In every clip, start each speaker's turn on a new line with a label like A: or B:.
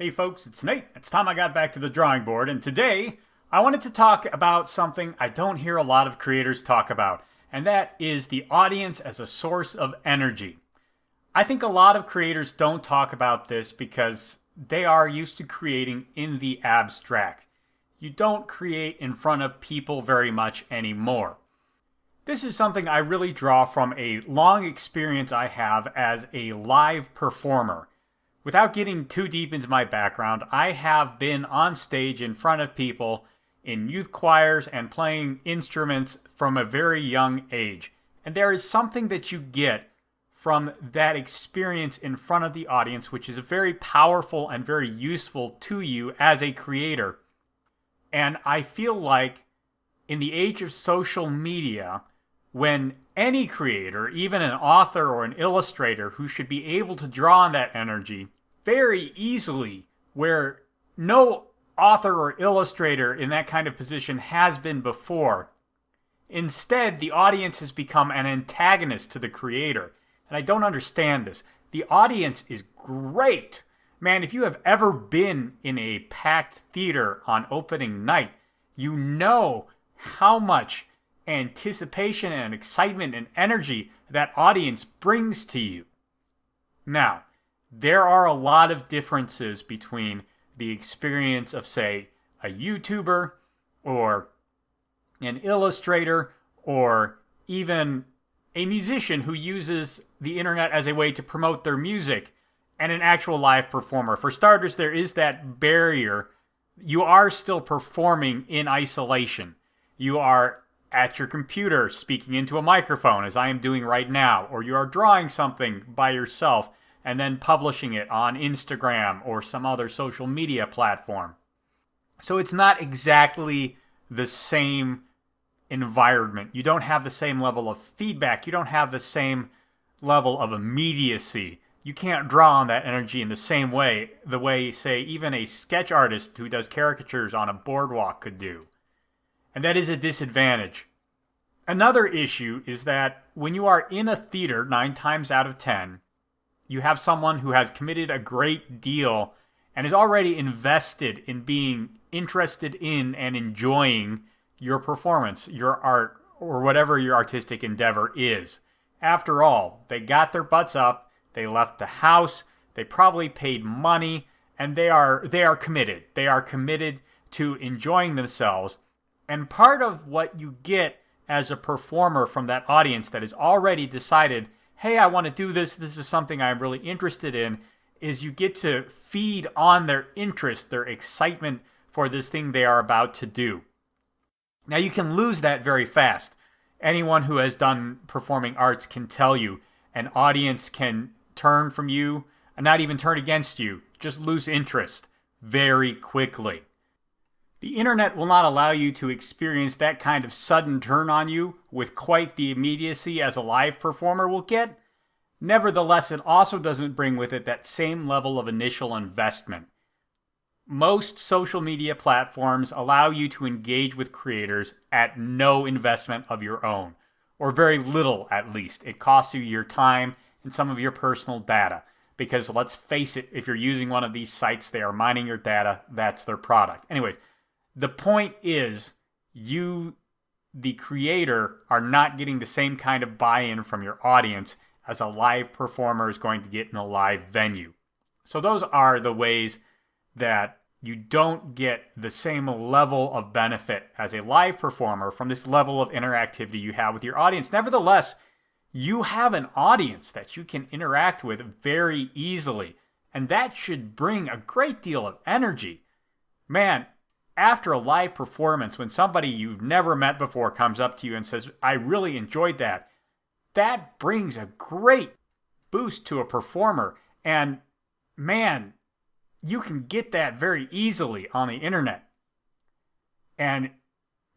A: Hey folks, it's Nate. It's time I got back to the drawing board, and today I wanted to talk about something I don't hear a lot of creators talk about, and that is the audience as a source of energy. I think a lot of creators don't talk about this because they are used to creating in the abstract. You don't create in front of people very much anymore. This is something I really draw from a long experience I have as a live performer. Without getting too deep into my background, I have been on stage in front of people in youth choirs and playing instruments from a very young age. And there is something that you get from that experience in front of the audience, which is very powerful and very useful to you as a creator. And I feel like in the age of social media, when any creator, even an author or an illustrator who should be able to draw on that energy very easily, where no author or illustrator in that kind of position has been before. Instead, the audience has become an antagonist to the creator. And I don't understand this. The audience is great. Man, if you have ever been in a packed theater on opening night, you know how much anticipation and excitement and energy that audience brings to you. Now, there are a lot of differences between the experience of, say, a YouTuber or an illustrator or even a musician who uses the internet as a way to promote their music and an actual live performer. For starters, there is that barrier. You are still performing in isolation. You are at your computer speaking into a microphone, as I am doing right now, or you are drawing something by yourself and then publishing it on Instagram or some other social media platform. So it's not exactly the same environment. You don't have the same level of feedback. You don't have the same level of immediacy. You can't draw on that energy in the same way, the way, say, even a sketch artist who does caricatures on a boardwalk could do. And that is a disadvantage. Another issue is that when you are in a theater 9 times out of 10, you have someone who has committed a great deal and is already invested in being interested in and enjoying your performance, your art, or whatever your artistic endeavor is. After all, they got their butts up, they left the house, they probably paid money, and they are committed. They are committed to enjoying themselves. And part of what you get as a performer from that audience that has already decided, hey, I want to do this, this is something I'm really interested in, is you get to feed on their interest, their excitement for this thing they are about to do. Now, you can lose that very fast. Anyone who has done performing arts can tell you an audience can turn from you, and not even turn against you, just lose interest very quickly. The internet will not allow you to experience that kind of sudden turn on you with quite the immediacy as a live performer will get. Nevertheless, it also doesn't bring with it that same level of initial investment. Most social media platforms allow you to engage with creators at no investment of your own, or very little at least. It costs you your time and some of your personal data. Because let's face it, if you're using one of these sites, they are mining your data. That's their product. Anyways, the point is, you, the creator, are not getting the same kind of buy-in from your audience as a live performer is going to get in a live venue. So those are the ways that you don't get the same level of benefit as a live performer from this level of interactivity you have with your audience. Nevertheless, you have an audience that you can interact with very easily, and that should bring a great deal of energy. Man, after a live performance, when somebody you've never met before comes up to you and says, I really enjoyed that, that brings a great boost to a performer. And man, you can get that very easily on the internet. And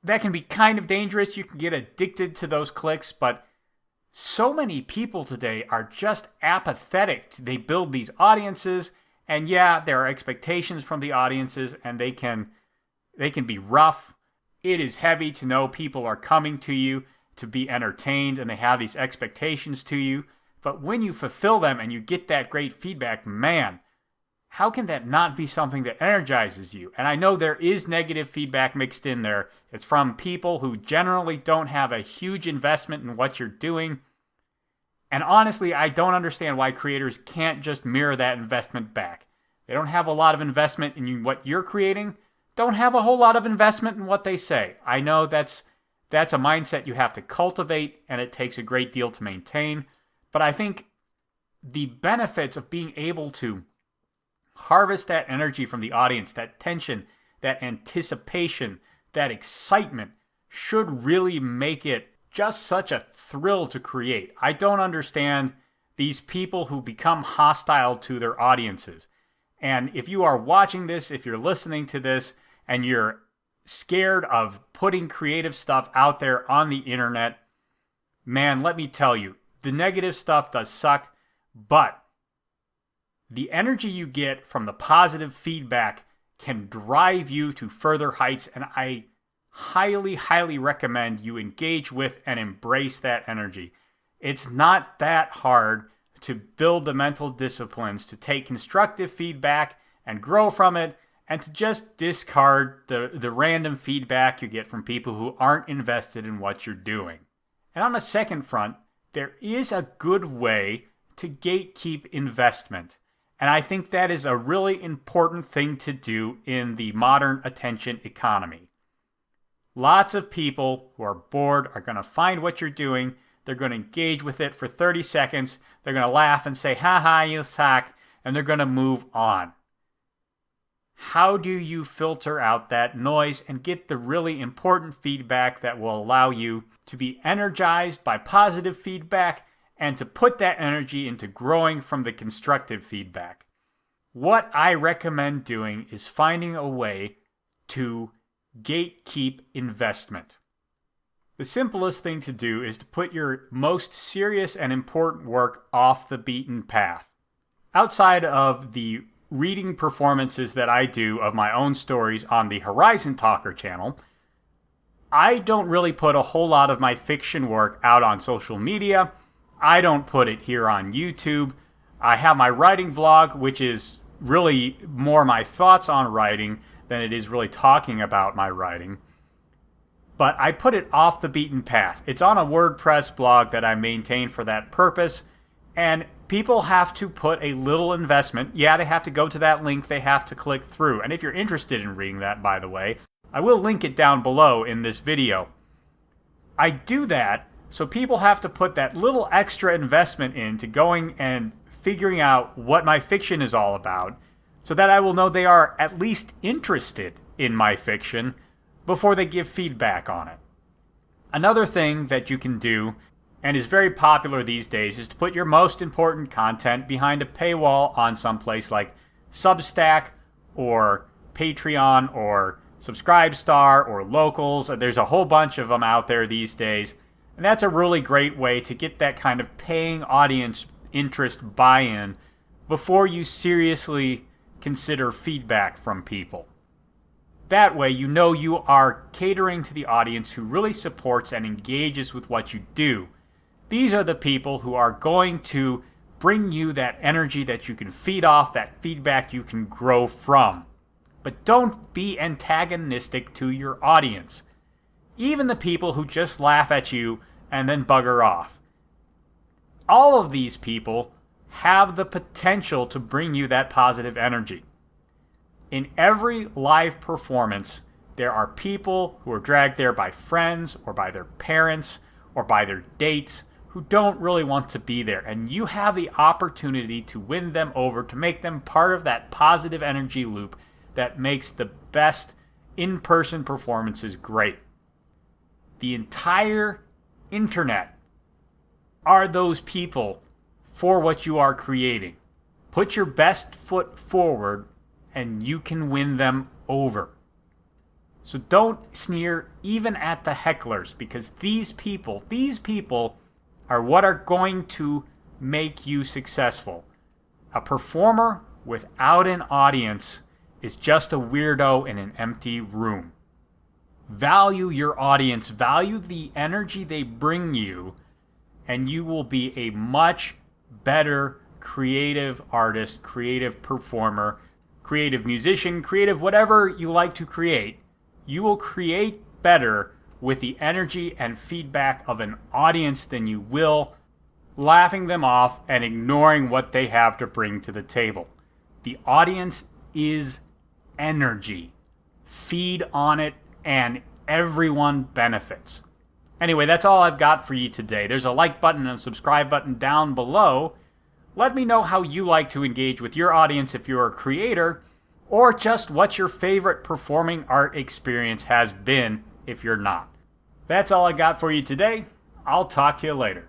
A: that can be kind of dangerous. You can get addicted to those clicks, but so many people today are just apathetic. They build these audiences, and yeah, there are expectations from the audiences, and they can be rough. It is heavy to know people are coming to you to be entertained, and they have these expectations to you. But when you fulfill them and you get that great feedback, man, how can that not be something that energizes you? And I know there is negative feedback mixed in there. It's from people who generally don't have a huge investment in what you're doing. And honestly, I don't understand why creators can't just mirror that investment back. They don't have a lot of investment in what you're creating. Don't have a whole lot of investment in what they say. I know that's a mindset you have to cultivate, and it takes a great deal to maintain. But I think the benefits of being able to harvest that energy from the audience, that tension, that anticipation, that excitement, should really make it just such a thrill to create. I don't understand these people who become hostile to their audiences. And if you are watching this, if you're listening to this, and you're scared of putting creative stuff out there on the internet, man, let me tell you, the negative stuff does suck, but the energy you get from the positive feedback can drive you to further heights, and I highly, highly recommend you engage with and embrace that energy. It's not that hard to build the mental disciplines to take constructive feedback and grow from it, and to just discard the random feedback you get from people who aren't invested in what you're doing. And on the second front, there is a good way to gatekeep investment. And I think that is a really important thing to do in the modern attention economy. Lots of people who are bored are going to find what you're doing. They're going to engage with it for 30 seconds. They're going to laugh and say, "Ha ha, you suck," and they're going to move on. How do you filter out that noise and get the really important feedback that will allow you to be energized by positive feedback and to put that energy into growing from the constructive feedback? What I recommend doing is finding a way to gatekeep investment. The simplest thing to do is to put your most serious and important work off the beaten path. Outside of the reading performances that I do of my own stories on the Horizon Talker channel, I don't really put a whole lot of my fiction work out on social media. I don't put it here on YouTube. I have my writing vlog, which is really more my thoughts on writing than it is really talking about my writing. But I put it off the beaten path. It's on a WordPress blog that I maintain for that purpose, and people have to put a little investment. Yeah, they have to go to that link. They have to click through. And if you're interested in reading that, by the way, I will link it down below in this video. I do that so people have to put that little extra investment into going and figuring out what my fiction is all about, so that I will know they are at least interested in my fiction before they give feedback on it. Another thing that you can do, and is very popular these days, is to put your most important content behind a paywall on someplace like Substack or Patreon or Subscribestar or Locals. There's a whole bunch of them out there these days, and that's a really great way to get that kind of paying audience interest buy-in before you seriously consider feedback from people. That way, you know you are catering to the audience who really supports and engages with what you do. These are the people who are going to bring you that energy that you can feed off, that feedback you can grow from. But don't be antagonistic to your audience. Even the people who just laugh at you and then bugger off. All of these people have the potential to bring you that positive energy. In every live performance, there are people who are dragged there by friends or by their parents or by their dates who don't really want to be there. And you have the opportunity to win them over, to make them part of that positive energy loop that makes the best in-person performances great. The entire internet are those people for what you are creating. Put your best foot forward and you can win them over. So don't sneer even at the hecklers, because these people are what are going to make you successful. A performer without an audience is just a weirdo in an empty room. Value your audience, value the energy they bring you, and you will be a much better creative artist, creative performer, creative musician, creative whatever you like to create, you will create better with the energy and feedback of an audience than you will laughing them off and ignoring what they have to bring to the table. The audience is energy. Feed on it and everyone benefits. Anyway, that's all I've got for you today. There's a like button and a subscribe button down below. Let me know how you like to engage with your audience if you're a creator, or just what your favorite performing art experience has been if you're not. That's all I got for you today. I'll talk to you later.